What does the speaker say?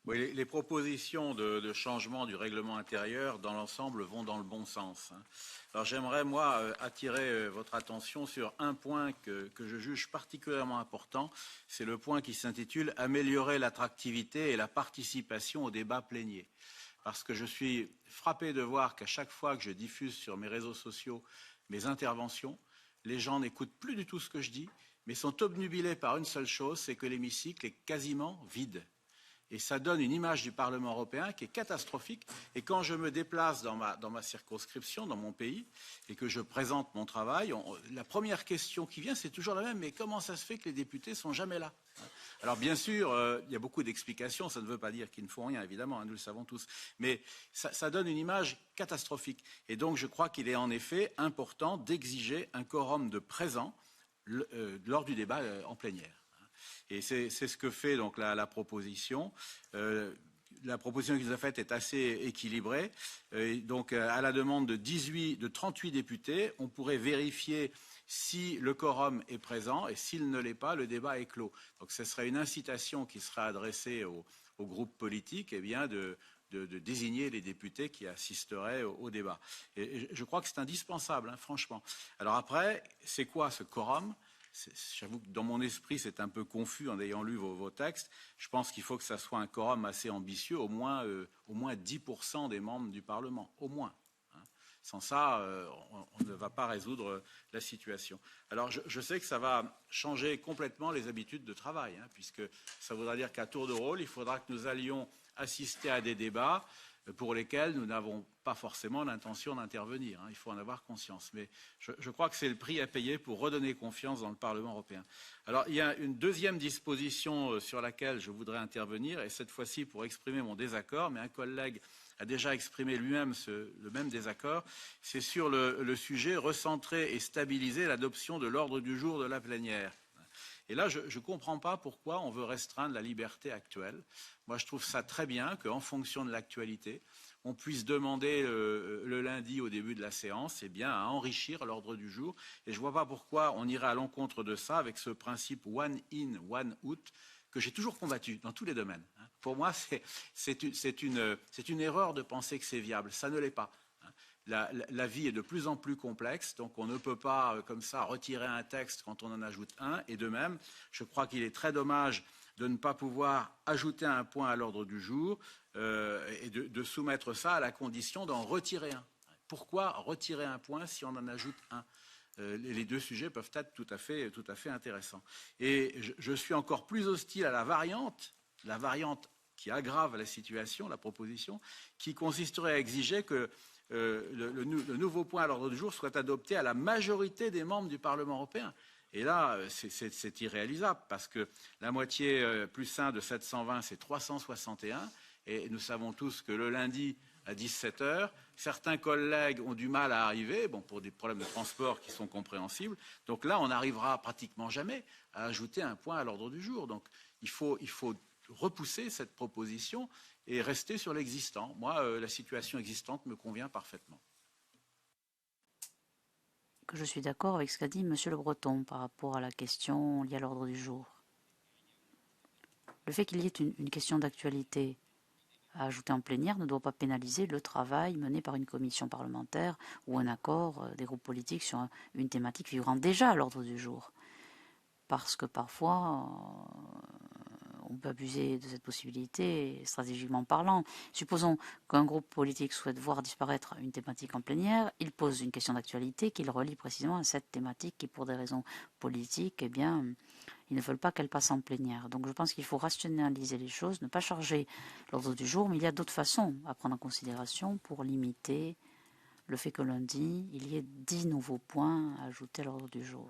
Oui, les propositions de changement du règlement intérieur, dans l'ensemble, vont dans le bon sens. Alors j'aimerais, moi, attirer votre attention sur un point que je juge particulièrement important. C'est le point qui s'intitule « Améliorer l'attractivité et la participation au débat plénier ». Parce que je suis frappé de voir qu'à chaque fois que je diffuse sur mes réseaux sociaux mes interventions, les gens n'écoutent plus du tout ce que je dis, mais sont obnubilés par une seule chose, c'est que l'hémicycle est quasiment vide. Et ça donne une image du Parlement européen qui est catastrophique. Et quand je me déplace dans ma circonscription, dans mon pays, et que je présente mon travail, la première question qui vient, c'est toujours la même. Mais comment ça se fait que les députés ne sont jamais là? Alors bien sûr, il y a beaucoup d'explications. Ça ne veut pas dire qu'ils ne font rien, évidemment, nous le savons tous. Mais ça donne une image catastrophique. Et donc je crois qu'il est en effet important d'exiger un quorum de présents lors du débat en plénière. Et c'est ce que fait donc la proposition. La proposition qu'il nous a faite est assez équilibrée. Donc, à la demande de 38 députés, on pourrait vérifier si le quorum est présent et s'il ne l'est pas, le débat est clos. Donc, ce serait une incitation qui serait adressée aux groupes politiques, de désigner les députés qui assisteraient au débat. Et je crois que c'est indispensable, franchement. Alors après, c'est quoi ce quorum ? J'avoue que dans mon esprit, c'est un peu confus en ayant lu vos textes. Je pense qu'il faut que ça soit un quorum assez ambitieux, au moins 10% des membres du Parlement, au moins. Sans ça, on ne va pas résoudre la situation. Alors, je sais que ça va changer complètement les habitudes de travail, puisque ça voudra dire qu'à tour de rôle, il faudra que nous allions assister à des débats pour lesquels nous n'avons pas forcément l'intention d'intervenir. Il faut en avoir conscience. Mais je crois que c'est le prix à payer pour redonner confiance dans le Parlement européen. Alors, il y a une deuxième disposition sur laquelle je voudrais intervenir, et cette fois-ci pour exprimer mon désaccord, mais un collègue a déjà exprimé lui-même le même désaccord. C'est sur le sujet recentrer et stabiliser l'adoption de l'ordre du jour de la plénière. Et là, je ne comprends pas pourquoi on veut restreindre la liberté actuelle. Moi, je trouve ça très bien qu'en fonction de l'actualité, on puisse demander le lundi au début de la séance à enrichir l'ordre du jour. Et je ne vois pas pourquoi on irait à l'encontre de ça avec ce principe one in, one out que j'ai toujours combattu dans tous les domaines. Pour moi, c'est une erreur de penser que c'est viable. Ça ne l'est pas. La vie est de plus en plus complexe, donc on ne peut pas, comme ça, retirer un texte quand on en ajoute un. Et de même, je crois qu'il est très dommage de ne pas pouvoir ajouter un point à l'ordre du jour et de soumettre ça à la condition d'en retirer un. Pourquoi retirer un point si on en ajoute un? Les deux sujets peuvent être tout à fait intéressants. Et je suis encore plus hostile à la variante qui aggrave la situation, la proposition, qui consisterait à exiger que le nouveau point à l'ordre du jour soit adopté à la majorité des membres du Parlement européen. Et là, c'est irréalisable parce que la moitié plus 1 de 720, c'est 361. Et nous savons tous que le lundi à 17h, certains collègues ont du mal à arriver, pour des problèmes de transport qui sont compréhensibles. Donc là, on n'arrivera pratiquement jamais à ajouter un point à l'ordre du jour. Donc il faut repousser cette proposition et rester sur l'existant. Moi, la situation existante me convient parfaitement. Je suis d'accord avec ce qu'a dit M. Le Breton par rapport à la question liée à l'ordre du jour. Le fait qu'il y ait une question d'actualité à ajouter en plénière ne doit pas pénaliser le travail mené par une commission parlementaire ou un accord des groupes politiques sur une thématique figurant déjà à l'ordre du jour. Parce que parfois, on peut abuser de cette possibilité, stratégiquement parlant. Supposons qu'un groupe politique souhaite voir disparaître une thématique en plénière, il pose une question d'actualité qu'il relie précisément à cette thématique qui, pour des raisons politiques, ils ne veulent pas qu'elle passe en plénière. Donc je pense qu'il faut rationaliser les choses, ne pas charger l'ordre du jour, mais il y a d'autres façons à prendre en considération pour limiter le fait que lundi, il y ait 10 nouveaux points à ajouter à l'ordre du jour.